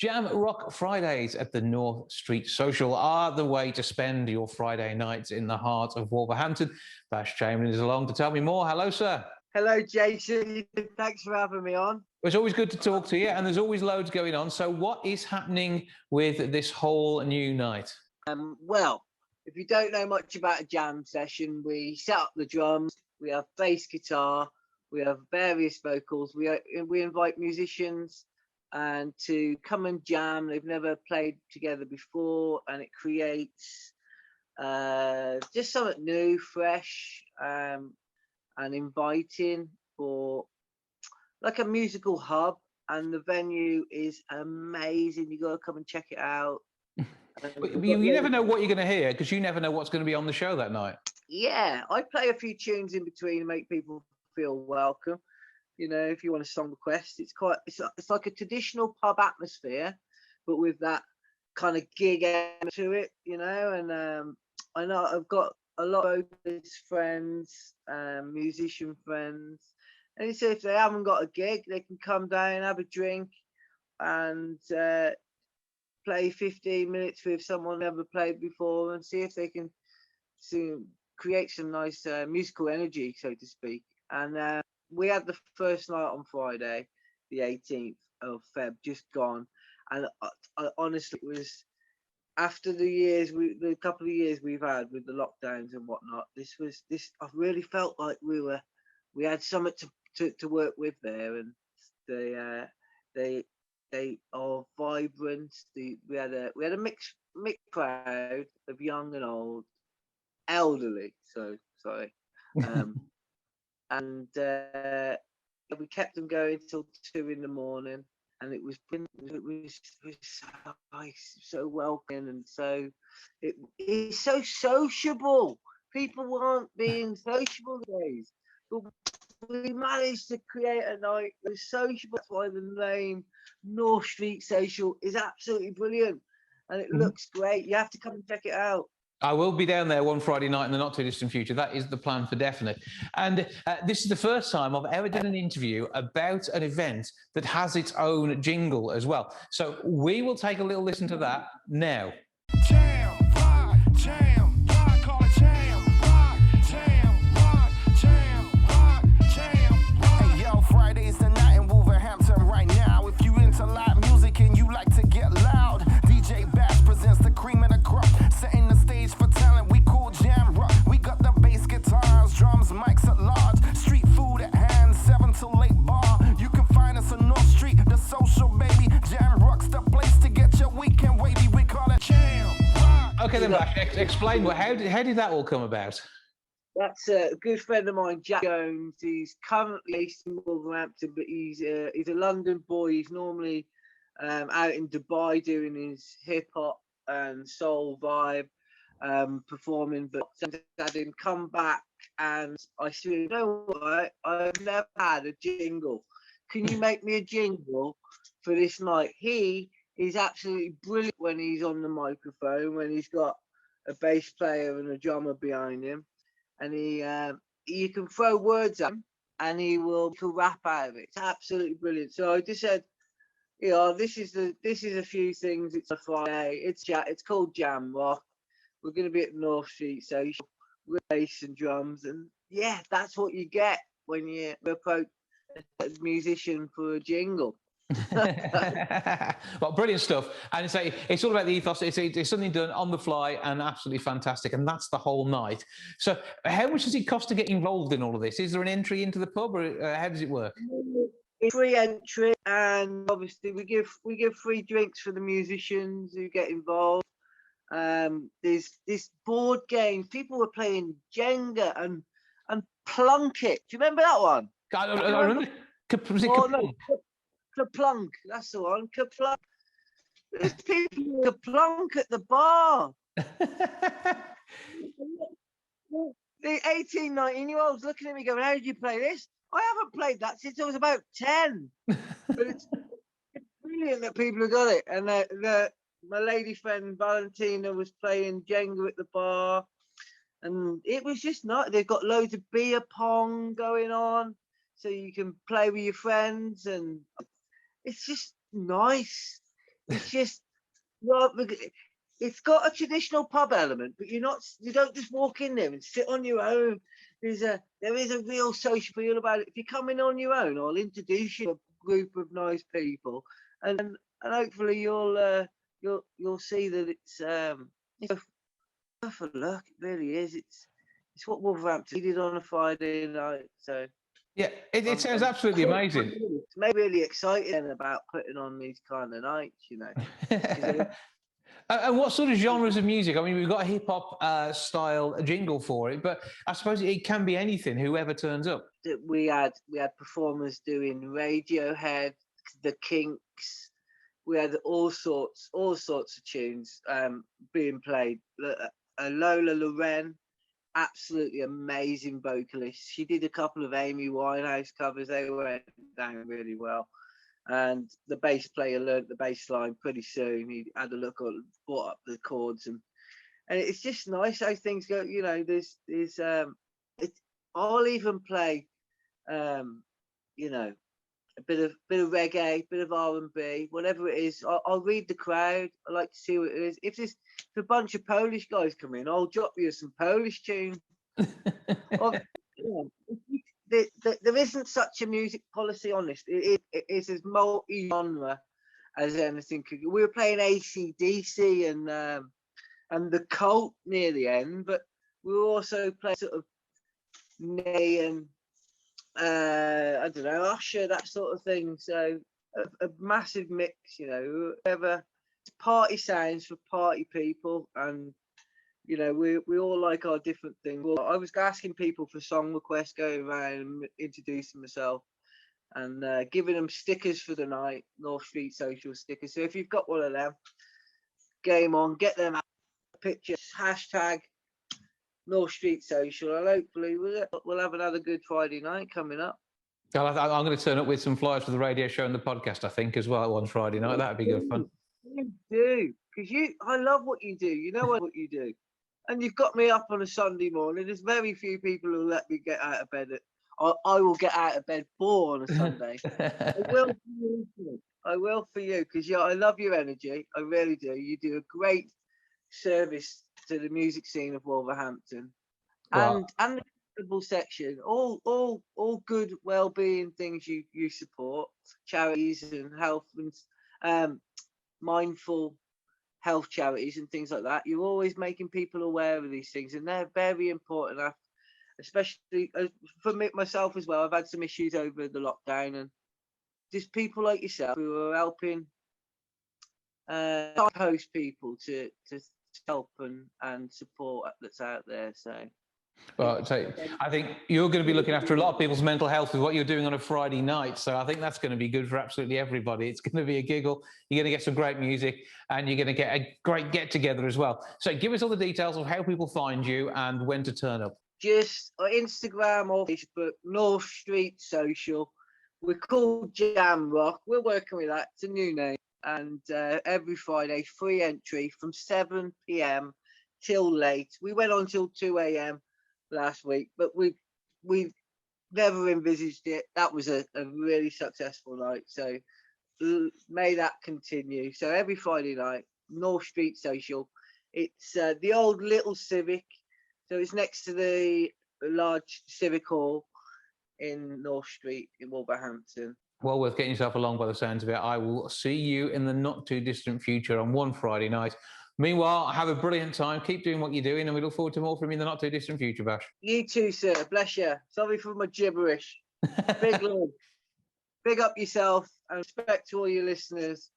Jam Rock Fridays at the North Street Social are the way to spend your Friday nights in the heart of Wolverhampton. Bash Chamberlain is along to tell me more. Hello, sir. Hello, Jason. Thanks for having me on. It's always good to talk to you, and there's always loads going on. So what is happening with this whole new night? Well, if you don't know much about a jam session, we set up the drums, we have bass guitar, we have various vocals. We invite musicians and to come and jam. They've never played together before, and it creates just something new, fresh, and inviting for like a musical hub. And the venue is amazing. You got to come and check it out. You never know what you're going to hear because you never know what's going to be on the show that night. Yeah, I play a few tunes in between to make people feel welcome. You know, if you want a song request, it's like a traditional pub atmosphere, but with that kind of gig element to it. You know, and I know I've got a lot of vocalist friends, musician friends, and so if they haven't got a gig, they can come down, have a drink, and play 15 minutes with someone never played before, and see if they can create some nice musical energy, so to speak. And we had the first night on Friday, the 18th of Feb, just gone, and I honestly, it was after the couple of years we've had with the lockdowns and whatnot. I really felt like we had something to work with there, and they are vibrant. We had a mixed crowd of young and old, elderly. So sorry, and we kept them going till 2 a.m, and it was so nice, so welcoming, and so it's so sociable. People aren't being sociable these days, but we managed to create a night that was sociable. That's why the name North Street Social is absolutely brilliant, and it looks great. You have to come and check it out. I will be down there one Friday night in the not too distant future. That is the plan for definite. And this is the first time I've ever done an interview about an event that has its own jingle as well. So we will take a little listen to that now. Jam, rock, jam, rock, call it jam, rock, jam, rock, jam, rock, jam, rock. Hey yo, Friday's the night in Wolverhampton right now. If you into live music and you like to get loud, DJ Bash presents the cream of the crop, setting the stage for talent. We call jam rock. We got the bass guitars, drums, mics at large, street food at hand, 7 till 8 bar. You can find us on North Street, the social, baby. Jam rock's the place to get your weekend wavy. We call it jam rock. Okay then, Bash, explain how did that all come about? That's a good friend of mine, Jack Jones. He's currently based in Wolverhampton, but he's a London boy. He's normally out in Dubai doing his hip hop and soul vibe, performing. But I had him come back, and I said, you know what? I've never had a jingle. Can you make me a jingle for this night? He is absolutely brilliant when he's on the microphone, when he's got a bass player and a drummer behind him, and you can throw words at him and he will rap out of it. It's absolutely brilliant. So I just said, you know, this is a few things. It's a Friday. It's called Jam Rock. We're going to be at North Street Social with bass and drums, and yeah, that's what you get when you approach a musician for a jingle. Well, brilliant stuff. And it's all about the ethos. It's something done on the fly and absolutely fantastic, and that's the whole night. So how much does it cost to get involved in all of this? Is there an entry into the pub, or how does it work? It's free entry, and obviously we give free drinks for the musicians who get involved. There's this board game. People were playing Jenga and Plunket. Do you remember that one? I remember. Was it Kaplunk, that's the one. Kaplunk. There's people Kaplunk at the bar. The 18, 19-year-olds looking at me going, how did you play this? I haven't played that since I was about 10. But it's brilliant that people have got it. And my lady friend Valentina was playing Jenga at the bar. And it was just nice. They've got loads of beer pong going on, so you can play with your friends, and it's just nice. it's just well, it's got a traditional pub element, but you don't just walk in there and sit on your own. There is a real social feel about it. If you come in on your own, I'll introduce you to a group of nice people, and hopefully you'll see that it's worth a look. It really is. It's what Wolverhampton did on a Friday night. So Yeah, it sounds absolutely amazing. It's made me really excited about putting on these kind of nights, you know. And what sort of genres of music? I mean, we've got a hip hop style jingle for it, but I suppose it can be anything. Whoever turns up. We had performers doing Radiohead, The Kinks. We had all sorts of tunes being played. Lola Loren, absolutely amazing vocalist. She did a couple of Amy Winehouse covers. They went down really well. And the bass player learnt the bass line pretty soon. He had a look at, brought up the chords, and it's just nice how things go. You know, I'll even play, you know, a bit of reggae, bit of R&B, whatever it is. I'll read the crowd. I like to see what it is. If a bunch of Polish guys come in, I'll drop you some Polish tune. There isn't such a music policy on this. It is as multi-genre as anything. We were playing AC/DC and the Cult near the end, but we were also playing sort of Ney and I don't know, Usher, that sort of thing. So a massive mix, you know. Whoever party sounds for party people, and you know, we all like our different things. Well, I was asking people for song requests, going around and introducing myself, and giving them stickers for the night, North Street Social stickers. So if you've got one of them, game on, get them out, pictures, hashtag North Street Social, and hopefully we'll have another good Friday night coming up. I'm going to turn up with some flyers for the radio show and the podcast, I think, as well, one Friday night. That'd be good fun. You do, because I love what you do. You know what you do. And you've got me up on a Sunday morning. There's very few people who let me get out of bed. I will get out of bed for on a Sunday. I will for you, because I love your energy. I really do. You do a great service to the music scene of Wolverhampton, and the football section. All good well-being things you support, charities and health and mindful health charities and things like that. You're always making people aware of these things, and they're very important, especially for myself as well. I've had some issues over the lockdown, and just people like yourself who are helping host people to help and support that's out there. Well, I think you're going to be looking after a lot of people's mental health with what you're doing on a Friday night. So I think that's going to be good for absolutely everybody. It's going to be a giggle. You're going to get some great music, and you're going to get a great get-together as well. So give us all the details of how people find you and when to turn up. Just on Instagram or Facebook, North Street Social. We're called Jam Rock. We're working with that. It's a new name. And every Friday, free entry from 7 p.m. till late. We went on till 2 a.m. last week, but we've never envisaged it. That was a really successful night, so may that continue. So every Friday night, North Street Social. It's the old little Civic, so it's next to the large Civic Hall in North Street in Wolverhampton. Well worth getting yourself along by the sounds of it. I will see you in the not too distant future on one Friday night. Meanwhile, have a brilliant time. Keep doing what you're doing, and we look forward to more from you in the not too distant future, Bash. You too, sir. Bless you. Sorry for my gibberish. Big love. Big up yourself, and respect to all your listeners.